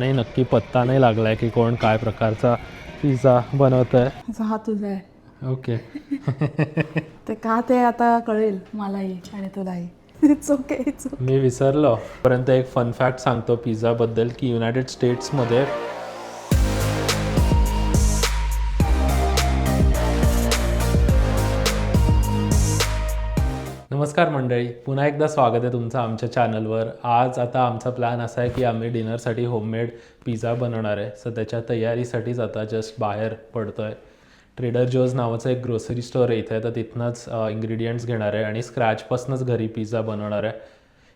नाही नक्की पत्ता नाही लागलाय की कोण काय प्रकारचा पिझ्झा बनवतोय. हा तुझा आहे. ओके. ते का ते आता कळेल मलाही आणि तुलाही. It's okay, it's okay. मी विसरलो. पर्यंत एक फन फॅक्ट सांगतो पिझ्झाबद्दल की युनायटेड स्टेट्समध्ये नमस्कार मंडळी, पुन्हा एकदा स्वागत आहे तुमचं आमच्या चॅनलवर. आज आता आमचा प्लॅन असा आहे की आम्ही डिनरसाठी होममेड पिझ्झा बनवणार आहे. सो त्याच्या तयारीसाठीच आता जस्ट बाहेर पडतो आहे. ट्रेडर जोज नावाचं एक ग्रोसरी स्टोअर आहे इथे, तर तिथनंच इंग्रेडियंट्स घेणार आहे आणि स्क्रॅचपासूनच घरी पिझ्झा बनवणार आहे.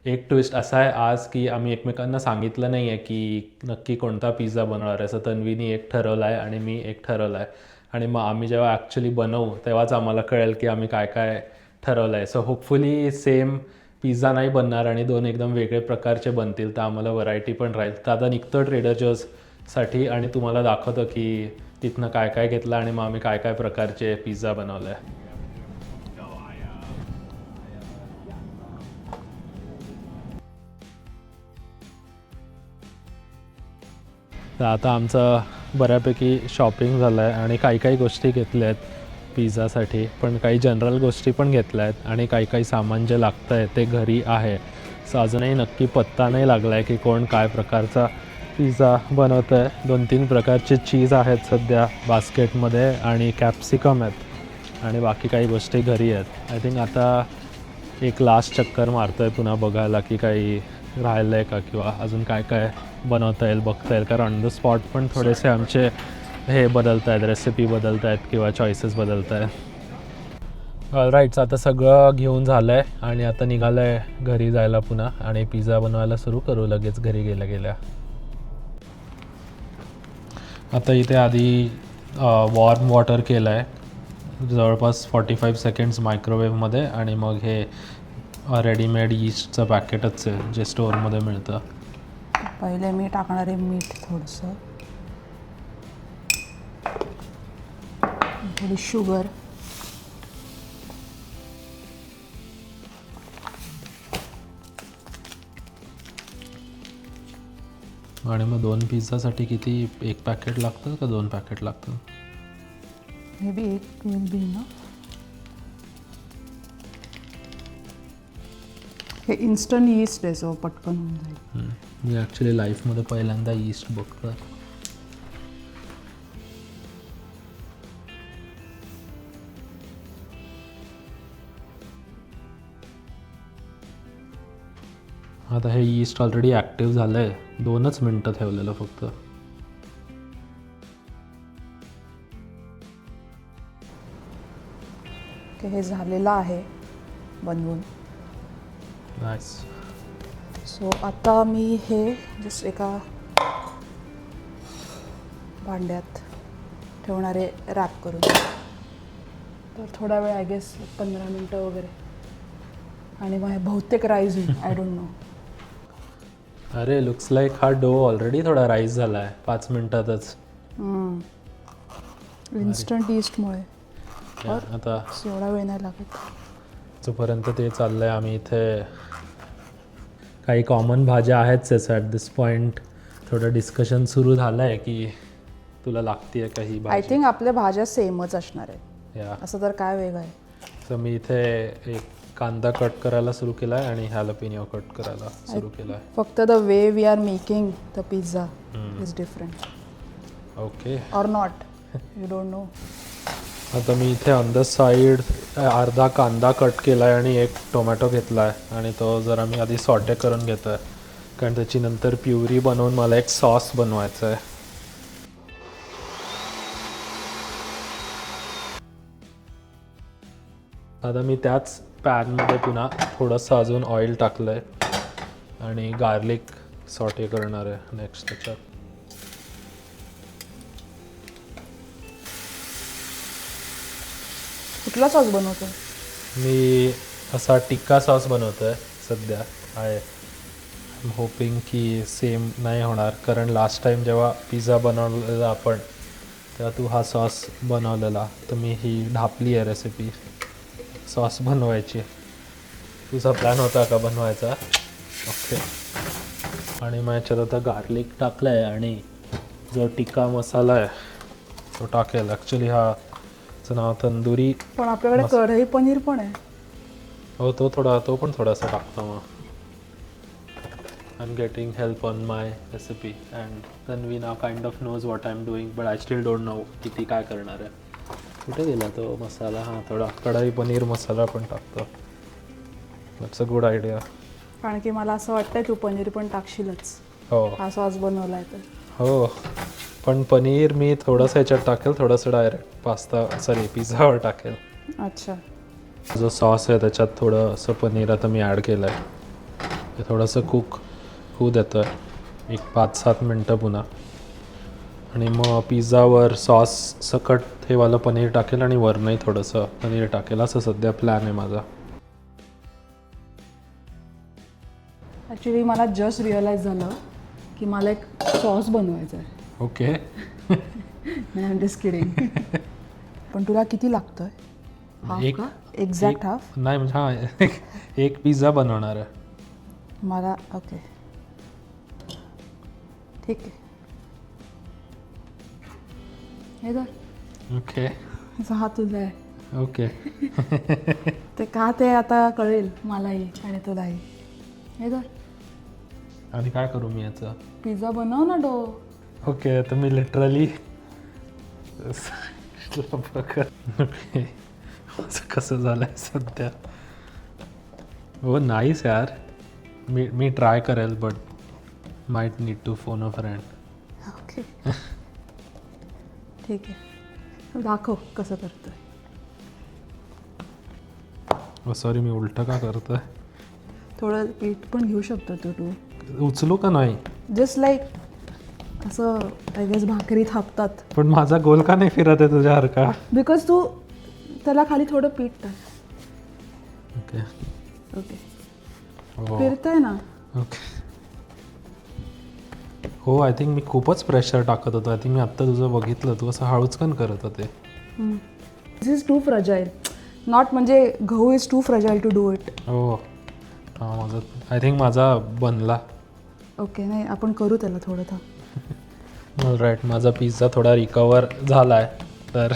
एक ट्विस्ट असा आहे आज की आम्ही एकमेकांना सांगितलं नाही आहे की नक्की कोणता पिझ्झा बनवणार आहे. सो तन्वीनी एक ठरवला आहे आणि मी एक ठरवला आहे आणि मग आम्ही जेव्हा ॲक्च्युली बनवू तेव्हाच आम्हाला कळेल की आम्ही काय काय ठरवलं आहे. सो होपफुली सेम पिझ्झा नाही बनणार आणि दोन एकदम वेगळे प्रकारचे बनतील, तर आम्हाला व्हरायटी पण राहील. तर आता निघतो ट्रेडर जोजसाठी आणि तुम्हाला दाखवतो की तिथनं काय काय घेतलं आणि मग आम्ही काय काय प्रकारचे पिझ्झा बनवलं आहे. तर आता आमचं बऱ्यापैकी शॉपिंग झालं आहे आणि काही काही गोष्टी घेतल्या आहेत पिझ्झासाठी, पण काही जनरल गोष्टी पण घेतल्या आहेत आणि काही काही सामान जे लागतं आहे ते घरी आहे. सो अजूनही नक्की पत्ता नाही लागला आहे की कोण काय प्रकारचा पिझ्झा बनवतं आहे. 2-3 प्रकारचे चीज आहेत सध्या बास्केटमध्ये आणि कॅप्सिकम आहेत आणि बाकी काही गोष्टी घरी आहेत. आय थिंक आता एक लास्ट चक्कर मारतो आहे पुन्हा बघायला की काही राहिलं आहे का किंवा अजून काय काय बनवता येईल बघता येईल, कारण ऑन द स्पॉट पण थोडेसे आमचे हे बदलत आहेत, रेसिपी बदलत आहेत किंवा चॉईसेस बदलत आहेत. राईट्स, आता सगळं घेऊन झालं आहे आणि आता निघालं आहे घरी जायला पुन्हा आणि पिझ्झा बनवायला सुरू करू लगेच घरी गेल्या गेल्या. आता इथे आधी वॉर्म वॉटर केलं आहे जवळपास 45 सेकंड्स मायक्रोवेव्हमध्ये आणि मग हे रेडीमेड यीस्टचं पॅकेटच आहे जे स्टोअरमध्ये मिळतं. पहिले मी टाकणार आहे मीठ थोडंसं, थोडी शुगर, आणि मग 2 पिझ्झासाठी किती, 1 पॅकेट लागतं का 2 पॅकेट लागतं? मे बी 1 विल बी ना. हे इन्स्टंट यीस्ट आहे सो पटकन होऊन जाईल. मी ॲक्च्युली लाईफमध्ये पहिल्यांदा यीस्ट बघतो. आता हे यीस्ट ऑलरेडी ॲक्टिव्ह झालं आहे, 2च मिनटं ठेवलेलं फक्त. हे झालेलं आहे बनवून. नाईस. सो आता मी हे जस्ट एका भांड्यात ठेवणार आहे रॅप करून. तर थोडा वेळ, आय गेस 15 मिनटं वगैरे, आणि मग हे बहुतेक राईज होईल. I don't know. अरे लुक्स लाईक हा डो ऑलरेडी थोडा राईस झाला आहे 5 मिनटातच. इन्स्टंट यीस्टमुळे आता एवढा वेळ नाही लागत. जोपर्यंत ते चाललं आहे आम्ही इथे काही कॉमन भाज्या आहेतच आहे. ॲट दिस पॉईंट थोडं डिस्कशन सुरू झालं आहे की तुला लागते आहे काही आय भाजी. थिंक आपल्या भाज्या सेमच असणार आहेत, या असं तर काय वेगळं आहे. तर मी इथे एक कांदा कट करायला सुरू केला आहे आणि हॅलोपिनो कट करायला सुरू केला आहे. फक्त the way we are making the pizza is different. Okay. Or not, you don't know. आता मी इथे ऑन द साईड अर्धा कांदा कट केला आहे आणि 1 टोमॅटो घेतला आहे आणि तो जरा मी आधी सॉटे करून घेतो आहे कारण त्याची नंतर प्युरी बनवून मला एक सॉस बनवायचा आहे. आता मी त्याच पॅनमध्ये पुन्हा थोडंसं अजून ऑइल टाकलं आहे आणि गार्लिक सॉटे करणार आहे नेक्स्ट त्याच्यात. कुठला सॉस बनवतो? मी असा टिक्का सॉस बनवतो आहे सध्या. आय एम होपिंग की सेम नाही होणार, कारण लास्ट टाईम जेव्हा पिझ्झा बनवलेला आपण तेव्हा तू हा सॉस बनवलेला, तर मी ही ढापली आहे रेसिपी सॉस बनवायची. तुझा प्लॅन होता का बनवायचा? ओके. आणि मग याच्यात आता गार्लिक टाकलं आहे आणि जो टिक्का मसाला आहे तो टाकेल. ॲक्च्युली हा चं नाव तंदुरी. पण आपल्याकडे कढई पनीर पण आहे. हो तो पण थोडासा टाकतो मग. I'm getting help on my recipe and Tanvi now kind of knows what I'm doing but I still don't know किती काय करणार आहे. कुठे गेला तो मसाला? हां, थोडा कढई पनीर मसाला पण टाकतो. That's a good idea. कारण की मला असं वाटतंय तू पनीर पण टाकशीलच हो हा सॉस बनवलाय तर. हो, पण पनीर मी थोडंसं याच्यात टाकेल, थोडंसं डायरेक्ट पिझ्झावर टाकेल. अच्छा. जो सॉस आहे त्याच्यात थोडंसं पनीर आता मी ॲड केलं आहे. ते थोडंसं कुक होऊ देतो आहे एक 5-7 मिनटं पुन्हा. आणि मग पिझ्झावर सॉस सकट हे वालं पनीर टाकेल आणि वरनंही थोडंसं पनीर टाकेल. असं सध्या प्लॅन आहे माझा. ॲक्च्युली मला जस्ट रिअलाईज झालं की मला एक सॉस बनवायचा आहे. ओके. नाही, आय एम जस्ट किडिंग. पण तुला किती लागतंय? हाफ एक- का? Exact half? नाही म्हणजे हां एक पिझ्झा बनवणार आहे. मला ओके, ठीक आहे. हे धर. ओके हा तुझा आहे. ओके. ते का ते आता कळेल मलाही आणि तुलाही. हे धर. आणि काय करू मी याचं? पिझ्झा बनव ना डो. ओके, तर मी लिटरली असं कसं झालंय सध्या. हो नाईस यार. मी ट्राय करेल but might need to phone a friend. Okay. ठीक आहे, दाखव कसं करतोय. सॉरी, मी उलटं का करतोय? थोडं पीठ पण घेऊ शकतो तू. उचलू का नाही? जस्ट लाईक असं आय गेस भाकरी थापतात. पण माझा गोल का नाही फिरत आहे तुझ्यासारखा? बिकॉज तू त्याला खाली थोडं पीठ टाक. ओके ओके, हो फिरतंय ना. ओके. हो, आय थिंक मी खूपच प्रेशर टाकत होतो. आय थिंक मी आत्ता तुझं बघितलं, तू असं हळूचकन करत होते. This is too fragile. Not म्हणजे गहू is too fragile to do it. हो हां, माझं आय थिंक माझा बनला. ओके, नाही आपण करू त्याला थोडं थांब. राईट, माझा पिझ्झा थोडा रिकवर झाला आहे. तर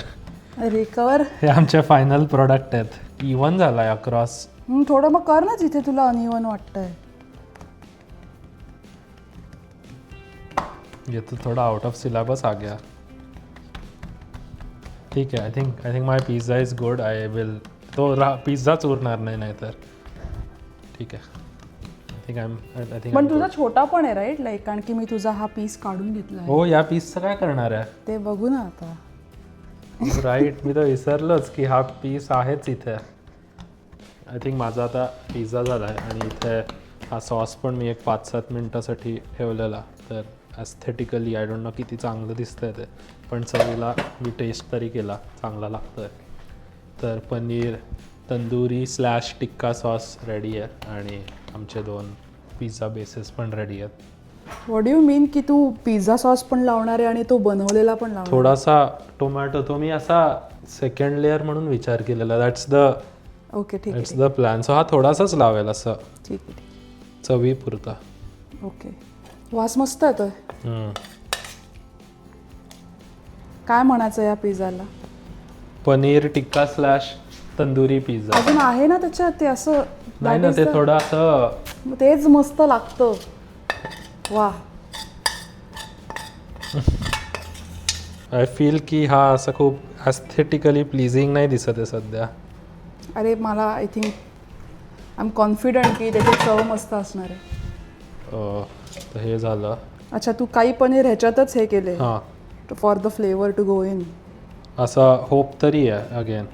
रिकवर हे आमचे फायनल प्रोडक्ट आहेत. इवन झाला आहे अक्रॉस. थोडं मग कर ना जिथे तुला अनइवन वाटतंय. ये तो थोड़ा आउट ऑफ सिलेबस आ गया. ठीक आहे. I think my pizza is good. I will तो पिझ्झाच उरणार नाही तर. ठीक आहे. आय थिंक पण तुझा छोटा पण आहे राईट, लाईक कारण की मी तुझा हा पीस काढून घेतला आहे. हो, या पीसचं काय करणार आहे? ते बघू ना आता. राईट, मी तर विसरलोच की हा पीस आहेच इथे. आय थिंक माझा आता पिझ्झा झाला आहे आणि इथे हा सॉस पण मी एक 5-7 मिनटासाठी ठेवलेला. तर ॲस्थेटिकली आय डोंट नो किती चांगलं दिसतंय ते, पण चवीला मी टेस्ट तरी केला, चांगला लागतोय. तर पनीर तंदुरी / टिक्का सॉस रेडी आहे आणि आमचे 2 पिझ्झा बेसेस पण रेडी आहेत. व्हॉट डू यू मीन की तू पिझ्झा सॉस पण लावणार आहे आणि तो बनवलेला पण लावणार? थोडासा टोमॅटो तो मी असा सेकंड लेअर म्हणून विचार केलेला. दॅट्स ओके, ठीक आहे, द प्लॅन. सो हा थोडासाच लावेल असं ठीक आहे. चवीपुरता. ओके, वास मस्त येतोय. हम्म. काय म्हणायचं या पिझ्झाला? पनीर टिक्का / तंदुरी पिझ्झा. अजून आहे ना त्याच्यात ते असं? नाही ना, ते थोडं असं तेच मस्त लागतं. वा, आय फील की हा असं खूप ॲस्थेटिकली प्लीजिंग नाही दिसत आहे सध्या. अरे मला I think I am confident की त्याची चव मस्त असणार आहे. तर हे झालं. अच्छा, तू काही पनीर ह्याच्यातच हे केले हां, for the flavour to go in. असा होप तरी आहे अगेन.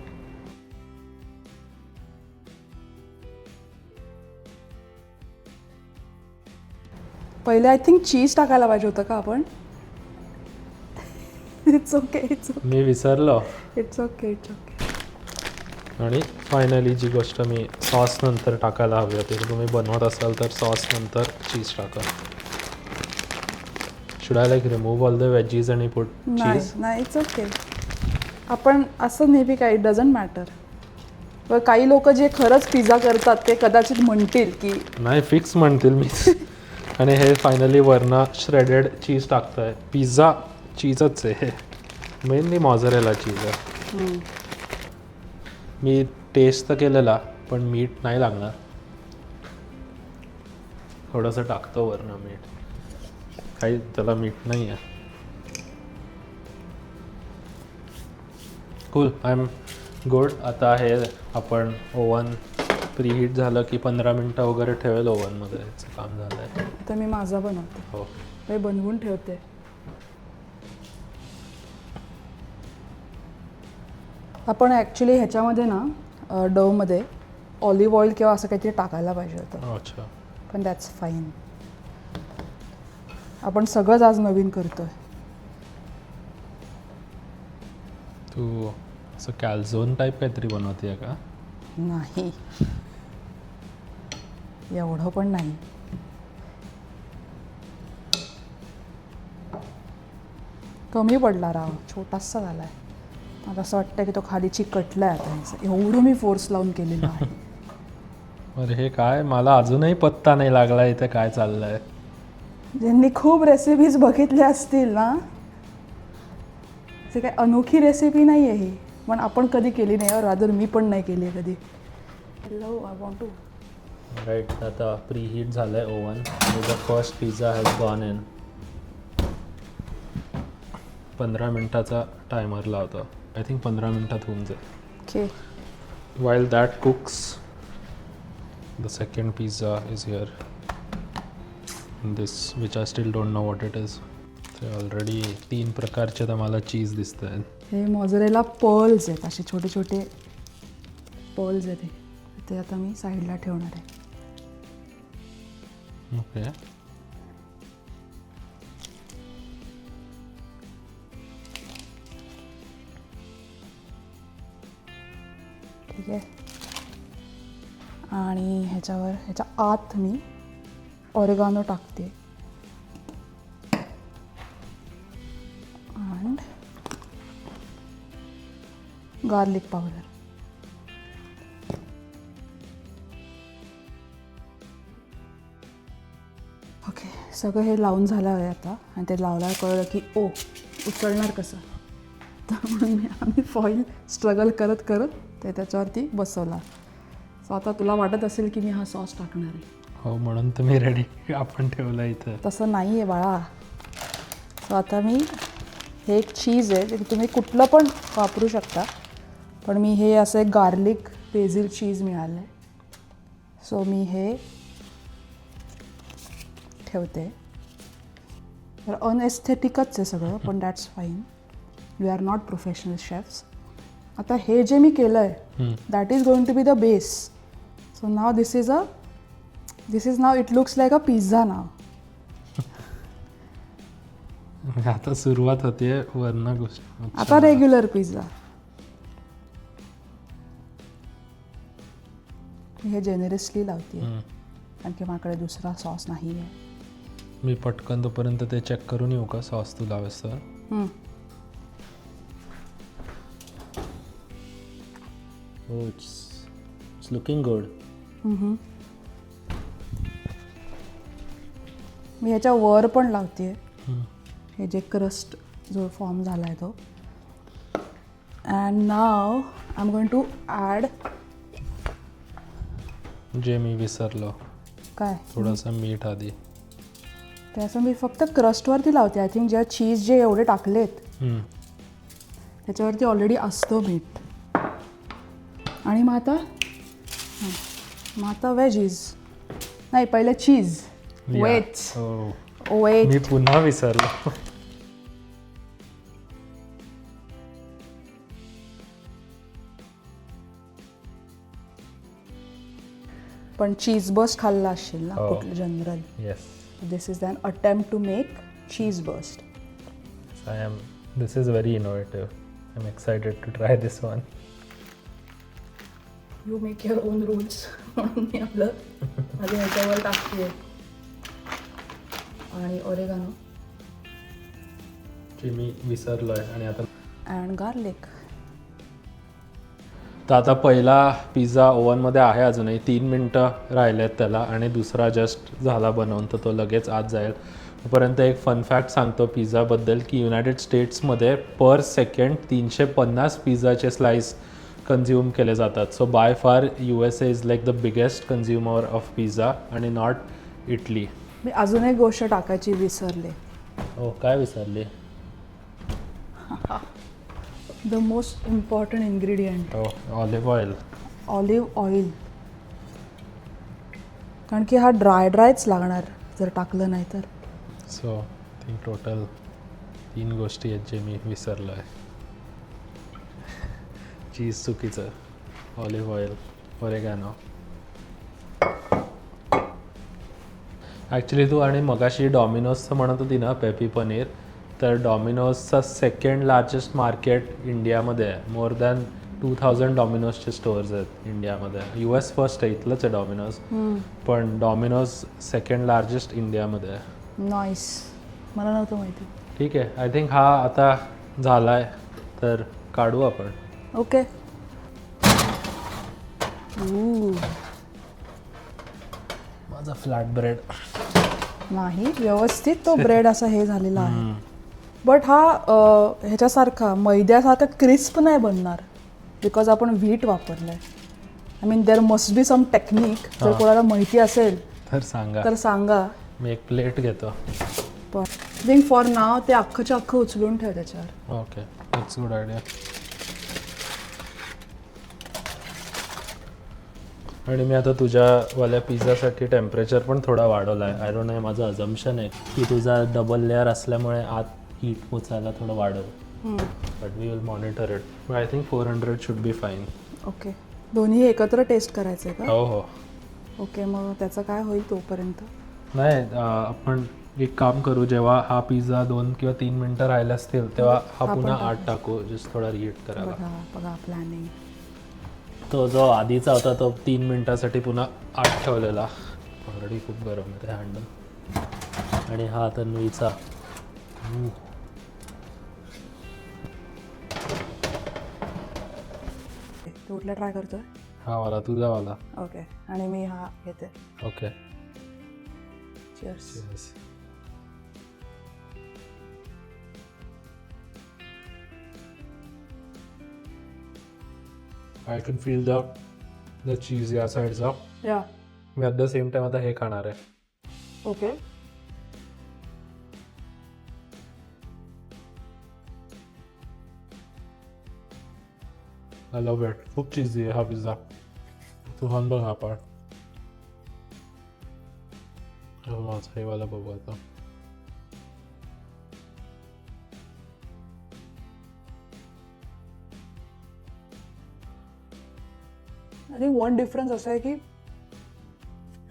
पहिले आय थिंक चीज टाकायला पाहिजे होतं का आपण? इट्स ओके, इट्स ओके, मी विसरलो. It's okay, it's okay. आणि फायनली जी गोष्ट मी सॉस नंतर टाकायला हवी होती, तुम्ही बनवत असाल तर सॉस नंतर चीज टाका. Should I like remove all the veggies आणि पुट नाही चीज? नाही, इट्स ओके. आपण असं नेहमी काही डझंट मॅटर. पण काही लोक जे खरंच पिझ्झा करतात ते कदाचित म्हणतील की नाही, फिक्स म्हणतील. आणि हे फायनली वरनं श्रेडेड चीज टाकतोय. पिझ्झा चीजच आहे, मेनली मॉझरेला चीज आहे. मी टेस्ट तर केलेला पण मीठ नाही लागणार. थोडंसं टाकतो वरनं मीठ, काही त्याला मीठ नाही आहे. Cool, I am good. आता हे आपण ओव्हन प्रीहीट झालं की 15 मिनटं वगैरे ठेवेल ओव्हनमध्ये. याचं काम झालं आहे. आता मी माझा बनवते. हो, काही बनवून ठेवते. आपण ॲक्च्युली ह्याच्यामध्ये ना डोमध्ये ऑलिव्ह ऑइल किंवा असं काहीतरी टाकायला पाहिजे होतं, अच्छा. पण दॅट्स फाईन. आपण सगळंच आज नवीन करतोय. तू असं कॅल्झोन टाईप काहीतरी बनवते का? नाही, एवढं पण नाही. कमी पडला राव, छोटासा झालाय. मला असं वाटतं की तो खाली चिकटलाय आता. एवढं मी फोर्स लावून केलेलं आहे. अरे हे काय, मला अजूनही पत्ता नाही लागला इथे काय चाललंय. ज्यांनी खूप रेसिपीज बघितल्या असतील ना, ते काय अनोखी रेसिपी नाही आहे ही, पण आपण कधी केली नाही. रादर मी पण नाही केली आहे कधी. Hello, I want to. Right, आता प्रीहीट झालं आहे ओव्हन आणि the first pizza has gone in. 15 मिनटाचा टायमर लावतो. आय थिंक 15 मिनटात होऊन जाईल. Okay. While that cooks, the second pizza is here. This, which I still don't know what it is. ते ऑलरेडी 3 प्रकारचे तर मला चीज दिसत आहेत. हे मॉझरेला पर्ल्स आहेत, असे छोटे छोटे पर्ल्स आहेत. ते आता मी साईडला ठेवणार आहे. ओके. ठीक आहे. आणि ह्याच्या आत मी ऑरेगानो टाकते. And garlic powder. ओके, सगळं हे लावून झालं आहे आता. आणि ते लावल्यावर कळलं की ओ, उचलणार कसं. तर म्हणून आम्ही फॉईल स्ट्रगल करत करत ते त्याच्यावरती बसवला. सो आता तुला वाटत असेल की मी हा सॉस टाकणार आहे. हो, म्हणून तुम्ही रेडी आपण ठेवलं इथं. तसं नाही आहे बाळा. सो आता मी, हे एक चीज आहे, ते तुम्ही कुठलं पण वापरू शकता, पण मी हे असं एक गार्लिक बेझिल चीज मिळालं आहे. सो मी हे ठेवते. तर अनएस्थेटिकच आहे सगळं, पण that's fine. We are not professional chefs. आता हे जे मी केलं आहे, that is going to be the base. So now this is now it looks like a pizza now. आता सुरुवात होते वरनं गोष्ट. आता रेग्युलर पिझ्झा. हे जेनेरसली लावते, कारण की माझ्याकडे दुसरा सॉस नाही आहे. मी पटकन तोपर्यंत ते चेक करून येऊ का सॉस तुला sir? Oh, it's looking good. मी ह्याच्या वर पण लावते. हे जे क्रस्ट जो फॉर्म झाला आहे तो. And now I am going to add. जे मी विसरलो, काय थोडंसं मीठ आधी. ते असं मी फक्त क्रस्टवरती लावते. आय थिंक जेव्हा चीज जे एवढे टाकलेत त्याच्यावरती ऑलरेडी असतं मीठ. आणि मग आता वेजीज नाही, पहिले चीज. Weights weight. मी पुन्हा विसरलो. पण चीज बर्स्ट खाल्ला असशील ना कुठलं general. Yes, this is an attempt to make cheese burst. This is very innovative. I am excited to try this one. You make your own rules. म्हणून मी आपलं आधी ह्याच्यावर टाकते. आणि ओरेगानो जे मी विसरलोय. आणि आता अँड गार्लिक. तर आता पहिला पिझ्झा ओव्हनमध्ये आहे अजूनही 3 मिनटं राहिलेत त्याला आणि दुसरा जस्ट झाला बनवून तर तो लगेच आत जाईल. तोपर्यंत एक फन फॅक्ट सांगतो पिझ्झाबद्दल की युनायटेड स्टेट्समध्ये पर सेकंड 350 पिझ्झाचे स्लाइस कन्झ्युम केले जातात. So by far USA is like the biggest consumer of pizza आणि नॉट इटली. मी अजून एक गोष्ट टाकायची विसरले. हो काय विसरली? द मोस्ट इम्पॉर्टंट इन्ग्रेडियंट हो ऑलिव्ह ऑइल. Olive oil. कारण की हा ड्रायच लागणार जर टाकलं नाही तर. सो थिंक टोटल 3 गोष्टी आहेत जे मी विसरलो आहे. चीज चुकीचं, ऑलिव्ह ऑइल, ओरेगॅनो. ॲक्च्युली तू आणि मगाशी डॉमिनोजचं म्हणत होती ना पेपी पनीर, तर डॉमिनोजचा सेकंड लार्जेस्ट मार्केट इंडियामध्ये आहे. मोर दॅन 2000 डॉमिनोजचे स्टोअर्स आहेत इंडियामध्ये. US फर्स्ट आहे, इथलंच आहे डॉमिनोज, पण डॉमिनोज सेकंड लार्जेस्ट इंडियामध्ये आहे. नाईस, मला नव्हतं माहिती. ठीक आहे, आय थिंक हा आता झाला आहे तर काढू आपण. ओके. माझा फ्लॅट ब्रेड नाही, व्यवस्थित तो ब्रेड असा हे झालेला आहे. बट हा ह्याच्यासारखा मैद्यासारखा क्रिस्प नाही बनणार बिकॉज आपण व्हीट वापरलंय. I mean there must be some technique. जर कोणाला माहिती असेल तर सांगा. मी एक प्लेट घेतो. पण थिंक फॉर नाव ते अख्खच्या अख्खं उचलून ठेव त्याच्यावर. Okay, it's good idea. आणि मी आता तुझ्यावाल्या पिझ्झासाठी टेम्परेचर पण थोडा वाढवला आहे. आय डोंट नो, माझं अजम्पशन आहे की तुझा डबल लेअर असल्यामुळे आत हीट पोचायला थोडं वाढव. But we will monitor it. I think 400 should be fine. Okay. दोन्ही एकत्र टेस्ट करायचं आहे का? हो हो. ओके, मग त्याचं काय होईल तोपर्यंत? नाही, आपण एक काम करू, जेव्हा हा पिझ्झा 2 किंवा 3 मिनटं राहिले असतील तेव्हा हा पुन्हा आत टाकू, जस्ट थोडा रिहीट करायला. बघा प्लॅनिंग. तो जो आधीचा होता तो 3 मिनटासाठी पुन्हा आत ठेवलेला. ऑलरेडी खूप गरम आहे ते हँडल. आणि हा तन्वीचा. तू कुठला ट्राय करतोय? हा वाला, तुझा वाला. ओके, आणि मी हा घेते. Okay. Cheers. I can feel the cheese या साईडचा. या. मी ॲट द सेम टाइम आता हे खाणार आहे. ओके. I love it. खूप चीजी आहे हा पिझ्झा. तू खाऊन बघ हा पार्ट. माझा हे वाला बघू आता. आणि वन डिफरन्स असा आहे की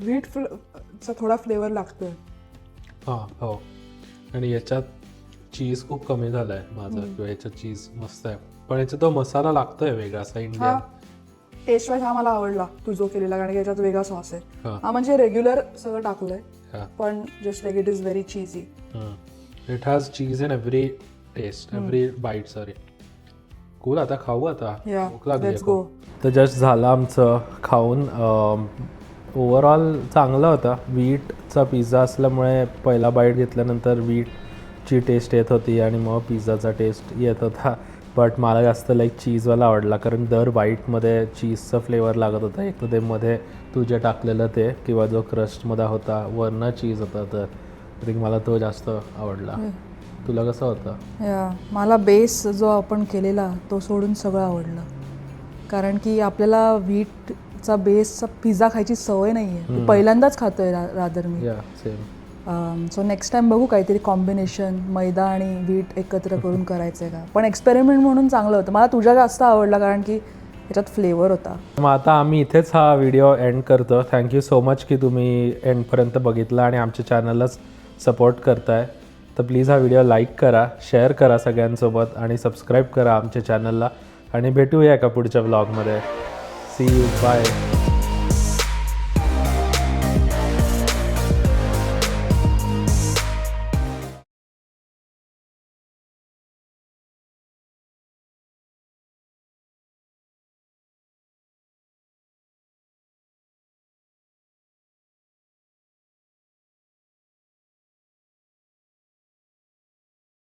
व्हीटचा थोडा फ्लेवर लागतोय. हां हो. आणि याच्यात चीज खूप कमी झाला आहे माझा, किंवा याच्यात चीज मस्त आहे, पण याच्यात तो मसाला लागतोय वेगळा असा इंडियन. टेस्ट वाईज हा मला आवडला तू जो केलेला, कारण की याच्यात वेगळा सॉस आहे. हा. हा म्हणजे रेग्युलर सगळं टाकलंय, हा. पण just like it is very cheesy. It has cheese in every taste, every bite. Sorry. Cool. आता खाऊ आता. या, भूक लागली लेट्स गो. तर जस्ट झालं आमचं खाऊन. ओव्हरऑल चांगला होता. व्हीटचा पिझ्झा असल्यामुळे पहिला बाईट घेतल्यानंतर व्हीटची टेस्ट येत होती आणि मग पिझ्झाचा टेस्ट येत होता. बट मला जास्त लाईक चीजवाला आवडला, कारण दर बाईटमध्ये चीजचा फ्लेवर लागत होता. एक तर ते मध्ये तू जे टाकलेलं ते, किंवा जो क्रस्टमध्ये होता वरनं चीज होता, तर आय थिंक मला तो जास्त आवडला. तुला कसं होतं? या, मला बेस जो आपण केलेला तो सोडून सगळं आवडलं, कारण की आपल्याला व्हीटचा बेसचा पिझ्झा खायची सवय नाही आहे. पहिल्यांदाच खातोय रादर मी. या सेम. सो नेक्स्ट टाइम बघू काहीतरी कॉम्बिनेशन मैदा आणि व्हीट एकत्र करून करायचं आहे का. पण एक्सपेरिमेंट म्हणून चांगलं होतं. मला तुझा जास्त आवडला कारण की याच्यात फ्लेवर होता. मग आता आम्ही इथेच हा व्हिडिओ एंड करतो. थँक्यू सो मच की तुम्ही एंडपर्यंत बघितला आणि आमच्या चॅनललाच सपोर्ट करताय. तर प्लीज हा व्हिडिओ लाईक करा, शेअर करा सगळ्यांसोबत आणि सबस्क्राईब करा आमच्या चॅनलला. आणि भेटूया एका पुढच्या व्लॉगमध्ये. C you. बाय.